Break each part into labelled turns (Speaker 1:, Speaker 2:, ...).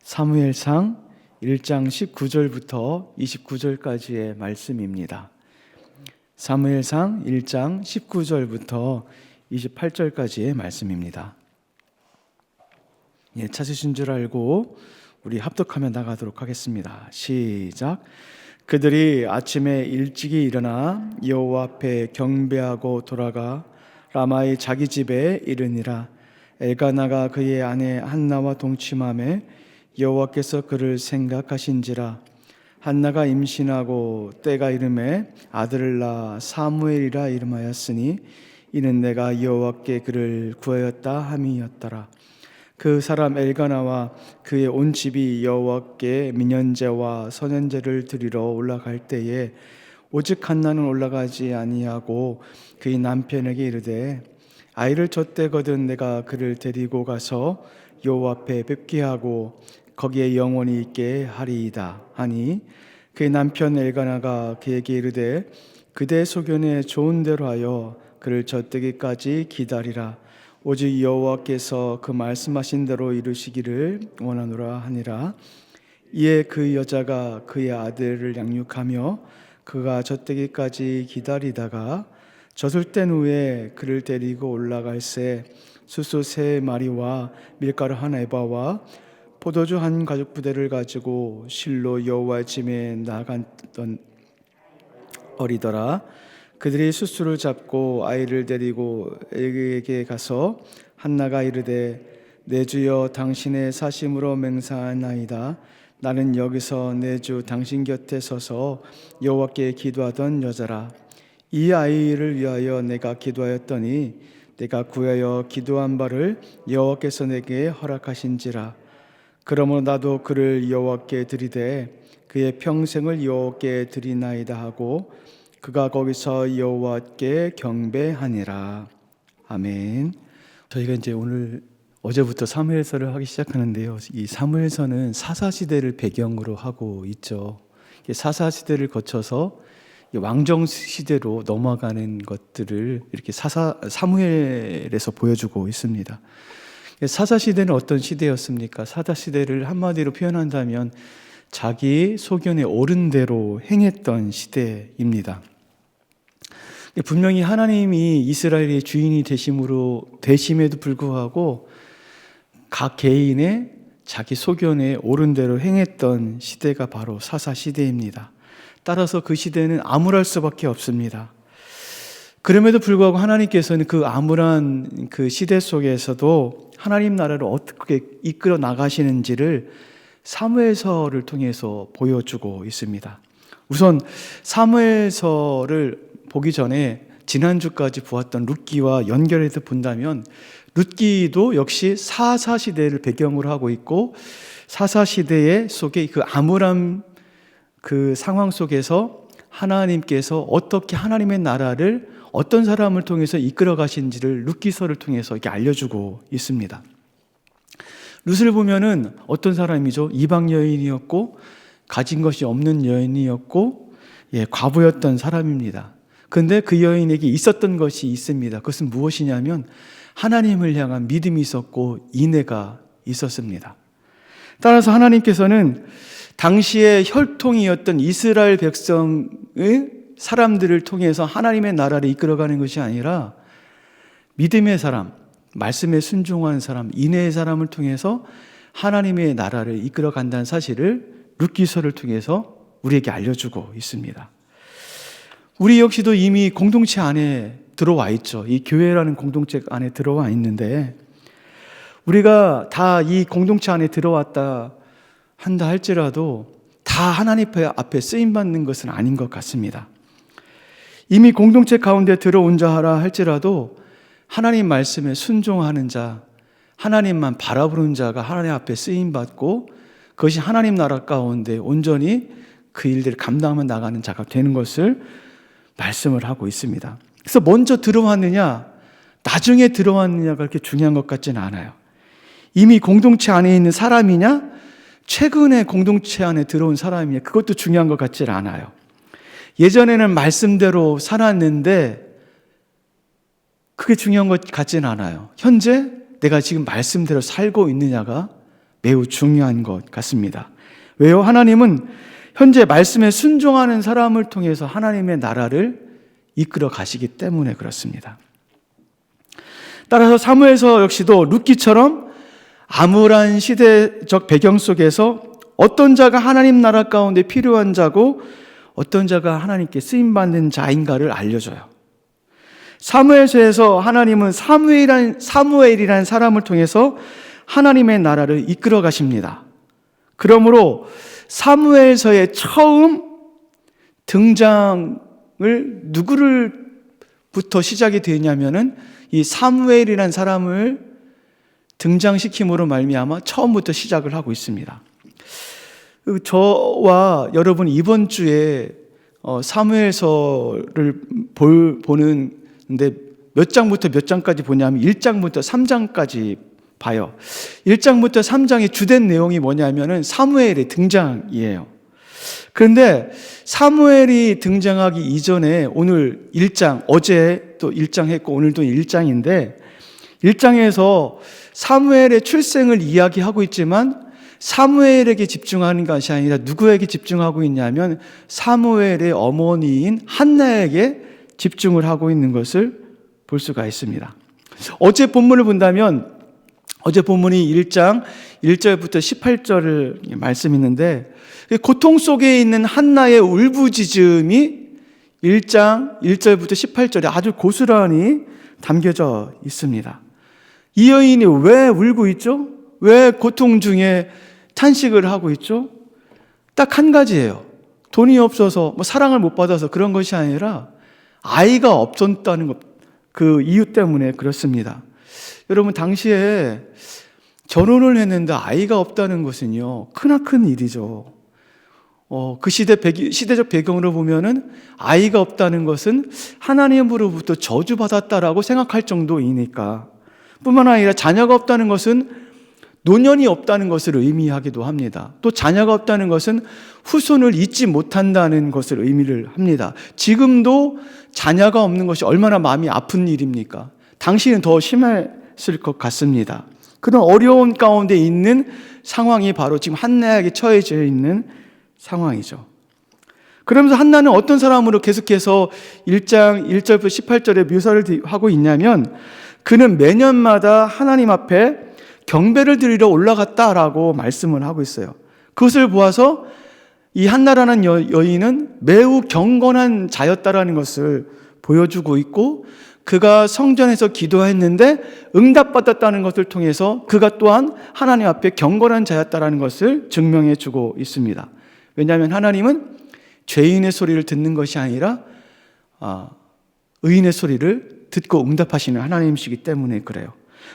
Speaker 1: 사무엘상 1장 19절부터 29절까지의 말씀입니다. 사무엘상 1장 19절부터 28절까지의 말씀입니다. 찾으신 줄 알고 우리 합독하며 나가도록 하겠습니다. 시작. 그들이 아침에 일찍이 일어나 여호와 앞에 경배하고 돌아가 라마의 자기 집에 이르니라. 엘가나가 그의 아내 한나와 동침하매 여호와께서 그를 생각하신지라. 한나가 임신하고 때가 이름에 아들을 낳아 사무엘이라 이름하였으니 이는 내가 여호와께 그를 구하였다 함이었더라. 그 사람 엘가나와 그의 온 집이 여호와께 민년제와 선년제를 드리러 올라갈 때에 오직 한나는 올라가지 아니하고 그의 남편에게 이르되 아이를 젖대거든 내가 그를 데리고 가서 여호와 앞에 뵙게 하고 거기에 영원히 있게 하리이다 하니 그의 남편 엘가나가 그에게 이르되 그대 소견에 좋은 대로 하여 그를 젖대기까지 기다리라. 오직 여호와께서 그 말씀하신 대로 이루시기를 원하노라 하니라. 이에 그 여자가 그의 아들을 양육하며 그가 젖대기까지 기다리다가 젖을 뗀 후에 그를 데리고 올라갈새 수소 3마리와 밀가루 1에바와 포도주 1가죽부대를 가지고 실로 여호와의 집에 나갔던 어리더라. 그들이 수수를 잡고 아이를 데리고 엘게에게 가서 한나가 이르되 내 주여 당신의 사심으로 맹세하나이다. 나는 여기서 내 주 당신 곁에 서서 여호와께 기도하던 여자라. 이 아이를 위하여 내가 기도하였더니 내가 구하여 기도한 바를 여호와께서 내게 허락하신지라. 그러므로 나도 그를 여호와께 드리되 그의 평생을 여호와께 드리나이다 하고 그가 거기서 여호와께 경배하니라. 아멘. 저희가 이제 어제부터 사무엘서를 하기 시작하는데요. 이 사무엘서는 사사시대를 배경으로 하고 있죠. 사사시대를 거쳐서 왕정 시대로 넘어가는 것들을 이렇게 사무엘에서 보여주고 있습니다. 사사시대는 어떤 시대였습니까? 사사시대를 한마디로 표현한다면 자기 소견에 옳은 대로 행했던 시대입니다. 분명히 하나님이 이스라엘의 주인이 되심에도 불구하고 각 개인의 자기 소견에 옳은 대로 행했던 시대가 바로 사사시대입니다. 따라서 그 시대는 암울할 수밖에 없습니다. 그럼에도 불구하고 하나님께서는 그 암울한 그 시대 속에서도 하나님 나라를 어떻게 이끌어 나가시는지를 사무엘서를 통해서 보여주고 있습니다. 우선 사무엘서를 보기 전에 지난주까지 보았던 룻기와 연결해서 본다면 룻기도 역시 사사시대를 배경으로 하고 있고 사사시대 속에 그 암울한 그 상황 속에서 하나님께서 어떻게 하나님의 나라를 어떤 사람을 통해서 이끌어 가신지를 룻기서를 통해서 이렇게 알려주고 있습니다. 룻을 보면은 어떤 사람이죠? 이방 여인이었고 가진 것이 없는 여인이었고 과부였던 사람입니다. 그런데 그 여인에게 있었던 것이 있습니다. 그것은 무엇이냐면 하나님을 향한 믿음이 있었고 인애가 있었습니다. 따라서 하나님께서는 당시의 혈통이었던 이스라엘 백성의 사람들을 통해서 하나님의 나라를 이끌어가는 것이 아니라 믿음의 사람, 말씀에 순종하는 사람, 인애의 사람을 통해서 하나님의 나라를 이끌어간다는 사실을 룻기서를 통해서 우리에게 알려주고 있습니다. 우리 역시도 이미 공동체 안에 들어와 있죠. 이 교회라는 공동체 안에 들어와 있는데 우리가 다 이 공동체 안에 들어왔다 한다 할지라도 다 하나님 앞에 쓰임받는 것은 아닌 것 같습니다. 이미 공동체 가운데 들어온 자 하라 할지라도 하나님 말씀에 순종하는 자, 하나님만 바라보는 자가 하나님 앞에 쓰임받고 그것이 하나님 나라 가운데 온전히 그 일들을 감당하며 나가는 자가 되는 것을 말씀을 하고 있습니다. 그래서 먼저 들어왔느냐, 나중에 들어왔느냐가 그렇게 중요한 것 같지는 않아요. 이미 공동체 안에 있는 사람이냐, 최근에 공동체 안에 들어온 사람이냐, 그것도 중요한 것 같지는 않아요. 예전에는 말씀대로 살았는데 그게 중요한 것 같지는 않아요. 현재 내가 지금 말씀대로 살고 있느냐가 매우 중요한 것 같습니다. 왜요? 하나님은 현재 말씀에 순종하는 사람을 통해서 하나님의 나라를 이끌어 가시기 때문에 그렇습니다. 따라서 사무엘서 역시도 룻기처럼 암울한 시대적 배경 속에서 어떤 자가 하나님 나라 가운데 필요한 자고 어떤 자가 하나님께 쓰임받는 자인가를 알려줘요. 사무엘서에서 하나님은 사무엘이라는 사람을 통해서 하나님의 나라를 이끌어 가십니다. 그러므로 사무엘서의 처음 등장을 누구를부터 시작이 되냐면은 이 사무엘이라는 사람을 등장시킴으로 말미암아 처음부터 시작을 하고 있습니다. 저와 여러분 이번 주에 사무엘서를 보는데 몇 장부터 몇 장까지 보냐면 1장부터 3장까지 봐요. 1장부터 3장의 주된 내용이 뭐냐면은 사무엘의 등장이에요. 그런데 사무엘이 등장하기 이전에 오늘 1장, 어제 또 1장 했고 오늘도 1장인데 1장에서 사무엘의 출생을 이야기하고 있지만 사무엘에게 집중하는 것이 아니라 누구에게 집중하고 있냐면 사무엘의 어머니인 한나에게 집중을 하고 있는 것을 볼 수가 있습니다. 어제 본문을 본다면 어제 본문이 1장 1절부터 18절을 말씀이 있는데 고통 속에 있는 한나의 울부짖음이 1장 1절부터 18절에 아주 고스란히 담겨져 있습니다. 이 여인이 왜 울고 있죠? 왜 고통 중에 탄식을 하고 있죠? 딱 한 가지예요. 돈이 없어서 사랑을 못 받아서 그런 것이 아니라 아이가 없었다는 것, 그 이유 때문에 그렇습니다. 여러분 당시에 결혼을 했는데 아이가 없다는 것은요 크나큰 일이죠. 그 시대적 배경으로 보면은 아이가 없다는 것은 하나님으로부터 저주받았다라고 생각할 정도이니까. 뿐만 아니라 자녀가 없다는 것은 노년이 없다는 것을 의미하기도 합니다. 또 자녀가 없다는 것은 후손을 잇지 못한다는 것을 의미를 합니다. 지금도 자녀가 없는 것이 얼마나 마음이 아픈 일입니까? 당시는 더 심했을 것 같습니다. 그런 어려운 가운데 있는 상황이 바로 지금 한나에게 처해져 있는 상황이죠. 그러면서 한나는 어떤 사람으로 계속해서 1장 1절부터 18절에 묘사를 하고 있냐면 그는 매년마다 하나님 앞에 경배를 드리러 올라갔다라고 말씀을 하고 있어요. 그것을 보아서 이 한나라는 여인은 매우 경건한 자였다라는 것을 보여주고 있고 그가 성전에서 기도했는데 응답받았다는 것을 통해서 그가 또한 하나님 앞에 경건한 자였다라는 것을 증명해 주고 있습니다. 왜냐하면 하나님은 죄인의 소리를 듣는 것이 아니라 의인의 소리를 듣고 응답하시는 하나님이시기 때문에 그래요.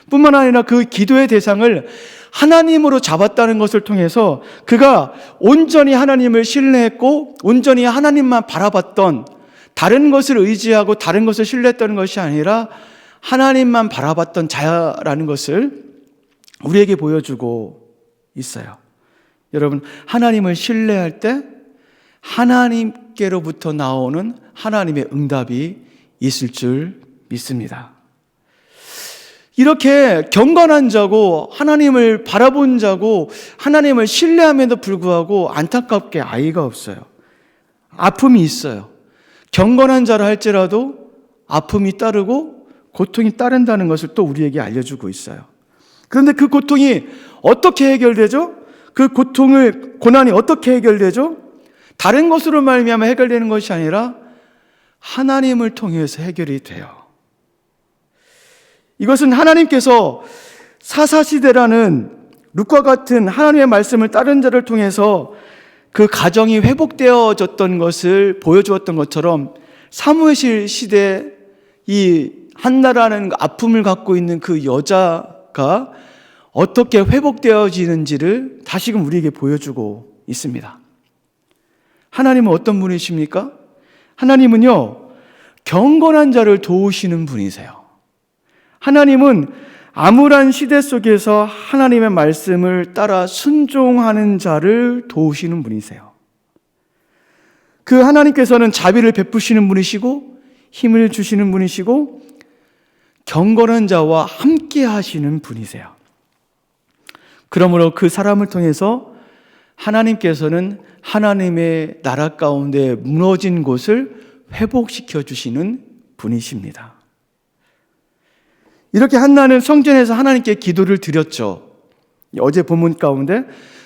Speaker 1: 뿐만 아니라 그 기도의 대상을 하나님으로 잡았다는 것을 통해서 그가 온전히 하나님을 신뢰했고 온전히 하나님만 바라봤던, 다른 것을 의지하고 다른 것을 신뢰했다는 것이 아니라 하나님만 바라봤던 자라는 것을 우리에게 보여주고 있어요. 여러분, 하나님을 신뢰할 때 하나님께로부터 나오는 하나님의 응답이 있을 줄 믿습니다. 이렇게 경건한 자고 하나님을 바라본 자고 하나님을 신뢰함에도 불구하고 안타깝게 아이가 없어요. 아픔이 있어요. 경건한 자라 할지라도 아픔이 따르고 고통이 따른다는 것을 또 우리에게 알려주고 있어요. 그런데 그 고통이 어떻게 해결되죠? 그 고난이 어떻게 해결되죠? 다른 것으로 말미암아 해결되는 것이 아니라 하나님을 통해서 해결이 돼요. 이것은 하나님께서 사사시대라는 룻과 같은 하나님의 말씀을 따른 자를 통해서 그 가정이 회복되어졌던 것을 보여주었던 것처럼 사무엘 시대 이 한나라는 아픔을 갖고 있는 그 여자가 어떻게 회복되어지는지를 다시금 우리에게 보여주고 있습니다. 하나님은 어떤 분이십니까? 하나님은요, 경건한 자를 도우시는 분이세요. 하나님은 암울한 시대 속에서 하나님의 말씀을 따라 순종하는 자를 도우시는 분이세요. 그 하나님께서는 자비를 베푸시는 분이시고 힘을 주시는 분이시고 경건한 자와 함께 하시는 분이세요. 그러므로 그 사람을 통해서 하나님께서는 하나님의 나라 가운데 무너진 곳을 회복시켜 주시는 분이십니다. 이렇게 한나는 성전에서 하나님께 기도를 드렸죠. 어제 본문 가운데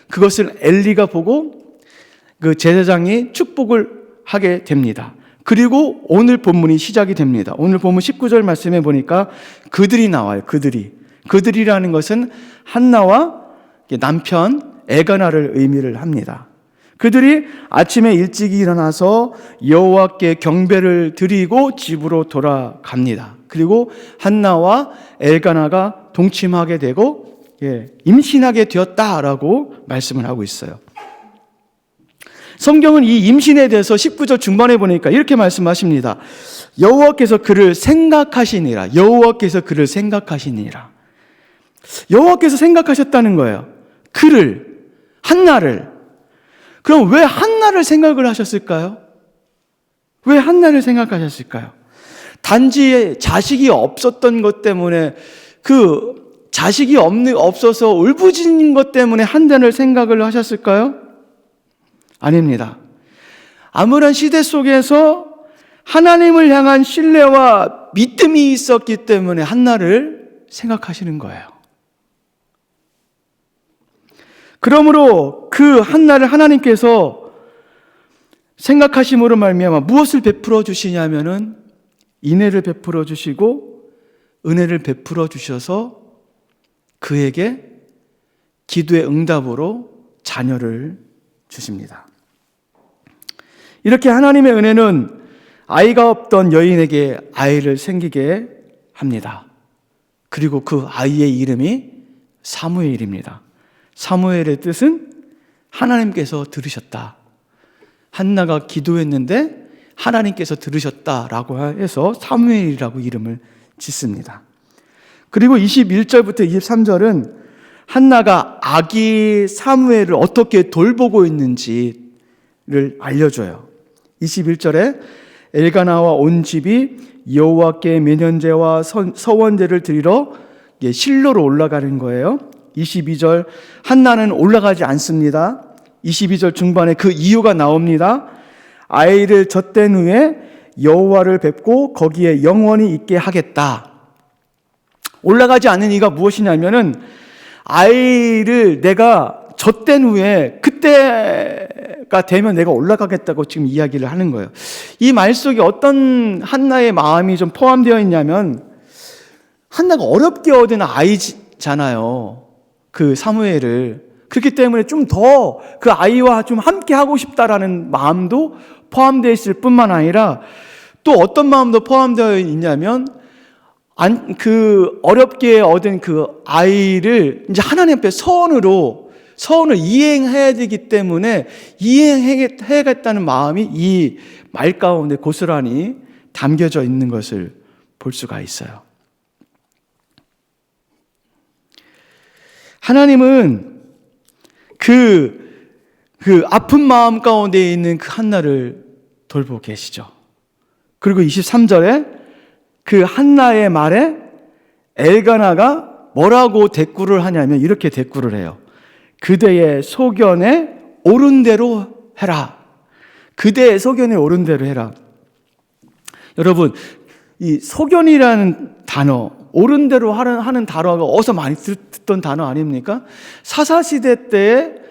Speaker 1: 그것을 엘리가 보고 그 제사장이 축복을 하게 됩니다. 그리고 오늘 본문이 시작이 됩니다. 오늘 본문 19절 말씀에 보니까 그들이 나와요. 그들이라는 것은 한나와 남편 엘가나를 의미를 합니다. 그들이 아침에 일찍 일어나서 여호와께 경배를 드리고 집으로 돌아갑니다. 그리고 한나와 엘가나가 동침하게 되고 임신하게 되었다라고 말씀을 하고 있어요. 성경은 이 임신에 대해서 19절 중반에 보니까 이렇게 말씀하십니다. 여호와께서 그를 생각하시니라. 여호와께서 그를 생각하시니라. 여호와께서 생각하셨다는 거예요. 그를, 한나를. 그럼 왜 한나를 생각을 하셨을까요? 왜 한나를 생각하셨을까요? 단지 자식이 없었던 것 때문에 그 자식이 없어서 울부짖는 것 때문에 한나를 생각을 하셨을까요? 아닙니다. 아무런 시대 속에서 하나님을 향한 신뢰와 믿음이 있었기 때문에 한나를 생각하시는 거예요. 그러므로 그 한나를 하나님께서 생각하심으로 말미암아 무엇을 베풀어 주시냐면은 인애를 베풀어 주시고 은혜를 베풀어 주셔서 그에게 기도의 응답으로 자녀를 주십니다. 이렇게 하나님의 은혜는 아이가 없던 여인에게 아이를 생기게 합니다. 그리고 그 아이의 이름이 사무엘입니다. 사무엘의 뜻은 하나님께서 들으셨다. 한나가 기도했는데 하나님께서 들으셨다라고 해서 사무엘이라고 이름을 짓습니다. 그리고 21절부터 23절은 한나가 아기 사무엘을 어떻게 돌보고 있는지를 알려줘요. 21절에 엘가나와 온 집이 여호와께 매년제와 서원제를 드리러 실로로 올라가는 거예요. 22절 한나는 올라가지 않습니다. 22절 중반에 그 이유가 나옵니다. 아이를 젖댄 후에 여호와를 뵙고 거기에 영원히 있게 하겠다. 올라가지 않는 이유가 무엇이냐면은 아이를 내가 젖댄 후에 그때가 되면 내가 올라가겠다고 지금 이야기를 하는 거예요. 이 말 속에 어떤 한나의 마음이 좀 포함되어 있냐면 한나가 어렵게 얻은 아이잖아요. 그 사무엘을. 그렇기 때문에 좀 더 그 아이와 좀 함께 하고 싶다라는 마음도 포함되어 있을 뿐만 아니라 또 어떤 마음도 포함되어 있냐면 그 어렵게 얻은 그 아이를 이제 하나님 앞에 서원을 이행해야 되기 때문에 이행해야겠다는 마음이 이 말 가운데 고스란히 담겨져 있는 것을 볼 수가 있어요. 하나님은 그 아픈 마음 가운데 있는 그 한나를 돌보고 계시죠. 그리고 23절에 그 한나의 말에 엘가나가 뭐라고 대꾸를 하냐면 이렇게 대꾸를 해요. 그대의 소견에 옳은 대로 해라. 그대의 소견에 옳은 대로 해라. 여러분, 이 소견이라는 단어, 옳은 대로 하는 단어가 어디서 많이 듣던 단어 아닙니까? 사사시대 때를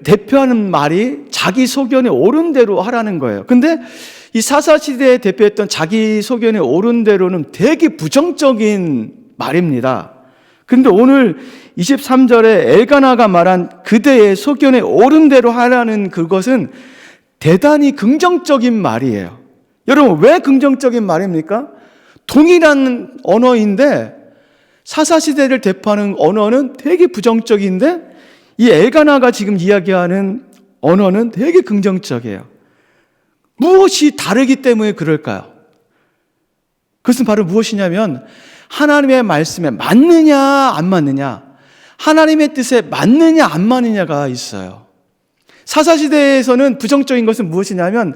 Speaker 1: 대표하는 말이 자기 소견에 옳은 대로 하라는 거예요. 근데 이 사사시대에 대표했던 자기 소견에 옳은 대로는 되게 부정적인 말입니다. 근데 오늘 23절에 엘가나가 말한 그대의 소견에 옳은 대로 하라는 그것은 대단히 긍정적인 말이에요. 여러분, 왜 긍정적인 말입니까? 동일한 언어인데 사사시대를 대표하는 언어는 되게 부정적인데 이 엘가나가 지금 이야기하는 언어는 되게 긍정적이에요. 무엇이 다르기 때문에 그럴까요? 그것은 바로 무엇이냐면 하나님의 말씀에 맞느냐 안 맞느냐, 하나님의 뜻에 맞느냐 안 맞느냐가 있어요. 사사시대에서는 부정적인 것은 무엇이냐면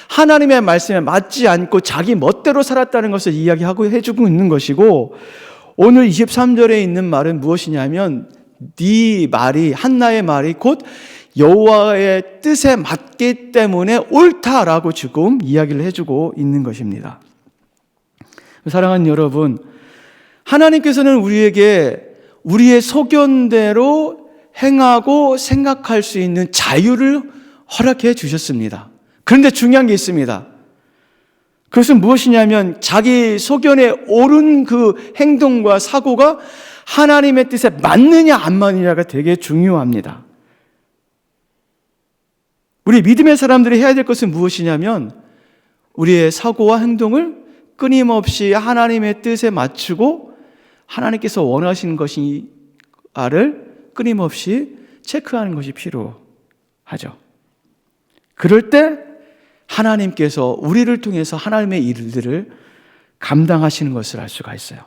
Speaker 1: 하나님의 말씀에 맞지 않고 자기 멋대로 살았다는 것을 이야기하고 해주고 있는 것이고, 오늘 23절에 있는 말은 무엇이냐면 네 말이, 한나의 말이 곧 여호와의 뜻에 맞기 때문에 옳다라고 지금 이야기를 해주고 있는 것입니다. 사랑하는 여러분, 하나님께서는 우리에게 우리의 소견대로 행하고 생각할 수 있는 자유를 허락해 주셨습니다. 그런데 중요한 게 있습니다. 그것은 무엇이냐면 자기 소견에 옳은 그 행동과 사고가 하나님의 뜻에 맞느냐 안 맞느냐가 되게 중요합니다. 우리 믿음의 사람들이 해야 될 것은 무엇이냐면 우리의 사고와 행동을 끊임없이 하나님의 뜻에 맞추고 하나님께서 원하시는 것이를 끊임없이 체크하는 것이 필요하죠. 그럴 때 하나님께서 우리를 통해서 하나님의 일들을 감당하시는 것을 알 수가 있어요.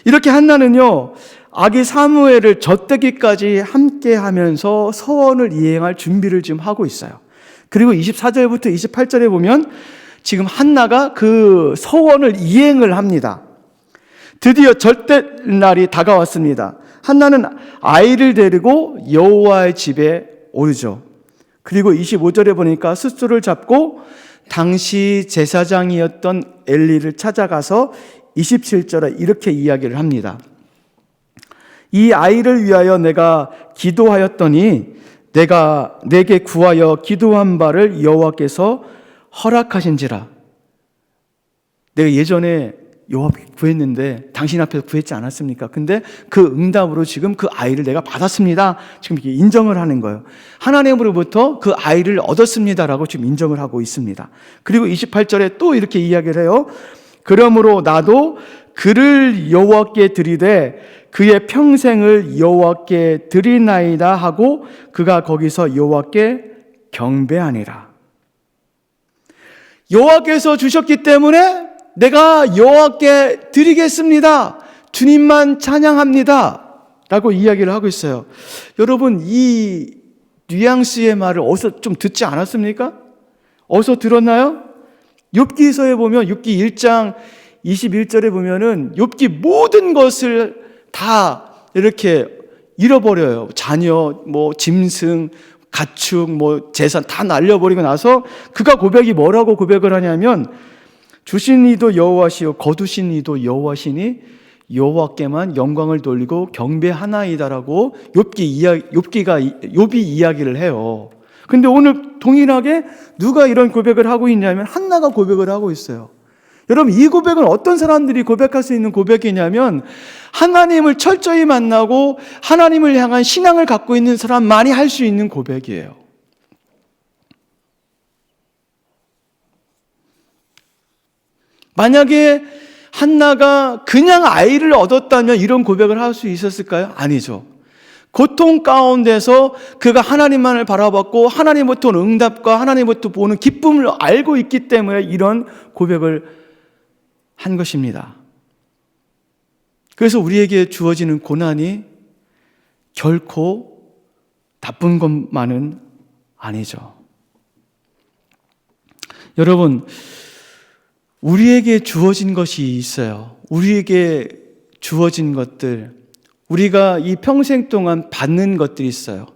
Speaker 1: 이렇게 한나는요, 아기 사무엘을 젖되기까지 함께 하면서 서원을 이행할 준비를 지금 하고 있어요. 그리고 24절부터 28절에 보면 지금 한나가 그 서원을 이행을 합니다. 드디어 절대 날이 다가왔습니다. 한나는 아이를 데리고 여호와의 집에 오르죠. 그리고 25절에 보니까 숫소를 잡고 당시 제사장이었던 엘리를 찾아가서 27절에 이렇게 이야기를 합니다. 이 아이를 위하여 내가 기도하였더니 내가 내게 구하여 기도한 바를 여호와께서 허락하신지라. 내가 예전에 여호와께 구했는데 당신 앞에서 구했지 않았습니까? 근데 그 응답으로 지금 그 아이를 내가 받았습니다. 지금 이렇게 인정을 하는 거예요. 하나님으로부터 그 아이를 얻었습니다라고 지금 인정을 하고 있습니다. 그리고 28절에 또 이렇게 이야기를 해요. 그러므로 나도 그를 여호와께 드리되 그의 평생을 여호와께 드리나이다 하고 그가 거기서 여호와께 경배하니라. 여호와께서 주셨기 때문에 내가 여호와께 드리겠습니다. 주님만 찬양합니다. 라고 이야기를 하고 있어요. 여러분, 이 뉘앙스의 말을 어디서 좀 듣지 않았습니까? 어디서 들었나요? 욥기서에 보면 욥기 1장 21절에 보면은 욥기 모든 것을 다 이렇게 잃어버려요. 자녀, 짐승, 가축, 재산 다 날려버리고 나서 그가 고백이 뭐라고 고백을 하냐면 주신 이도 여호와시요 거두신 이도 여호와시니 여호와께만 영광을 돌리고 경배하나이다라고 욥이 이야기를 해요. 근데 오늘 동일하게 누가 이런 고백을 하고 있냐면 한나가 고백을 하고 있어요. 여러분, 이 고백은 어떤 사람들이 고백할 수 있는 고백이냐면 하나님을 철저히 만나고 하나님을 향한 신앙을 갖고 있는 사람만이 할 수 있는 고백이에요. 만약에 한나가 그냥 아이를 얻었다면 이런 고백을 할 수 있었을까요? 아니죠. 고통 가운데서 그가 하나님만을 바라봤고 하나님부터 응답과 하나님부터 보는 기쁨을 알고 있기 때문에 이런 고백을 한 것입니다. 그래서 우리에게 주어지는 고난이 결코 나쁜 것만은 아니죠. 여러분, 우리에게 주어진 것이 있어요. 우리에게 주어진 것들, 우리가 이 평생 동안 받는 것들이 있어요.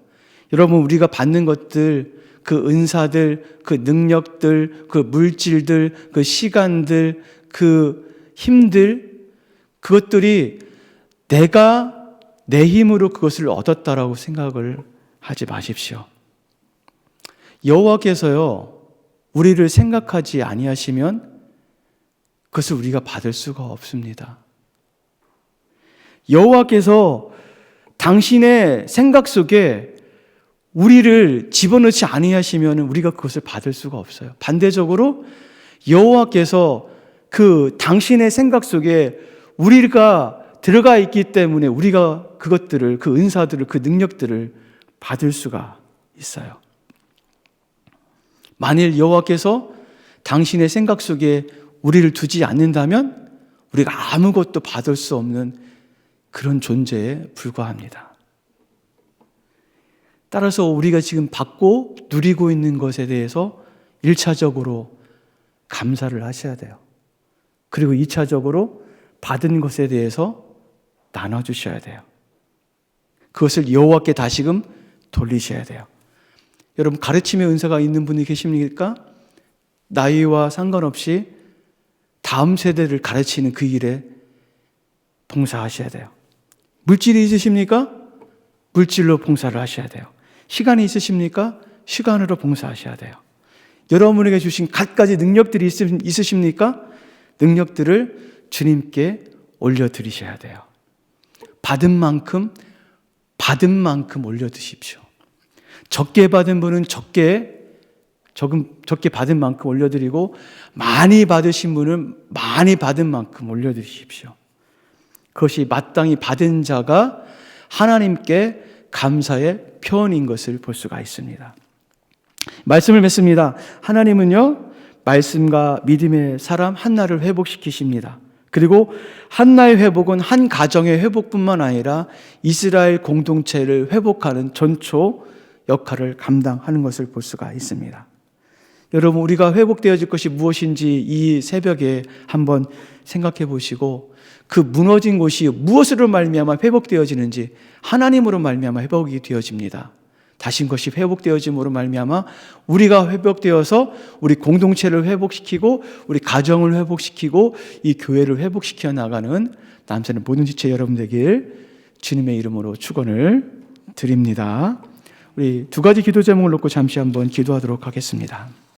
Speaker 1: 여러분, 우리가 받는 것들, 그 은사들, 그 능력들, 그 물질들, 그 시간들, 그 힘들, 그것들이 내가 내 힘으로 그것을 얻었다라고 생각을 하지 마십시오. 여호와께서요, 우리를 생각하지 아니하시면 그것을 우리가 받을 수가 없습니다. 여호와께서 당신의 생각 속에 우리를 집어넣지 아니하시면 우리가 그것을 받을 수가 없어요. 반대적으로 여호와께서 그 당신의 생각 속에 우리가 들어가 있기 때문에 우리가 그것들을, 그 은사들을, 그 능력들을 받을 수가 있어요. 만일 여호와께서 당신의 생각 속에 우리를 두지 않는다면 우리가 아무것도 받을 수 없는 그런 존재에 불과합니다. 따라서 우리가 지금 받고 누리고 있는 것에 대해서 1차적으로 감사를 하셔야 돼요. 그리고 2차적으로 받은 것에 대해서 나눠주셔야 돼요. 그것을 여호와께 다시금 돌리셔야 돼요. 여러분, 가르침의 은사가 있는 분이 계십니까? 나이와 상관없이 다음 세대를 가르치는 그 일에 봉사하셔야 돼요. 물질이 있으십니까? 물질로 봉사를 하셔야 돼요. 시간이 있으십니까? 시간으로 봉사하셔야 돼요. 여러분에게 주신 갖가지 능력들이 있으십니까? 능력들을 주님께 올려드리셔야 돼요. 받은 만큼 올려드십시오. 적게 받은 분은 적게 받은 만큼 올려드리고, 많이 받으신 분은 많이 받은 만큼 올려드리십시오. 그것이 마땅히 받은 자가 하나님께 감사의 표현인 것을 볼 수가 있습니다. 말씀을 맺습니다. 하나님은요, 말씀과 믿음의 사람 한나를 회복시키십니다. 그리고 한나의 회복은 한 가정의 회복뿐만 아니라 이스라엘 공동체를 회복하는 전초 역할을 감당하는 것을 볼 수가 있습니다. 여러분, 우리가 회복되어질 것이 무엇인지 이 새벽에 한번 생각해 보시고, 그 무너진 곳이 무엇으로 말미암아 회복되어지는지, 하나님으로 말미암아 회복이 되어집니다. 다신 것이 회복되어짐으로 말미암아 우리가 회복되어서 우리 공동체를 회복시키고, 우리 가정을 회복시키고, 이 교회를 회복시켜 나가는 남새는 모든 지체 여러분 되길 주님의 이름으로 축원을 드립니다. 우리 두 가지 기도 제목을 놓고 잠시 한번 기도하도록 하겠습니다.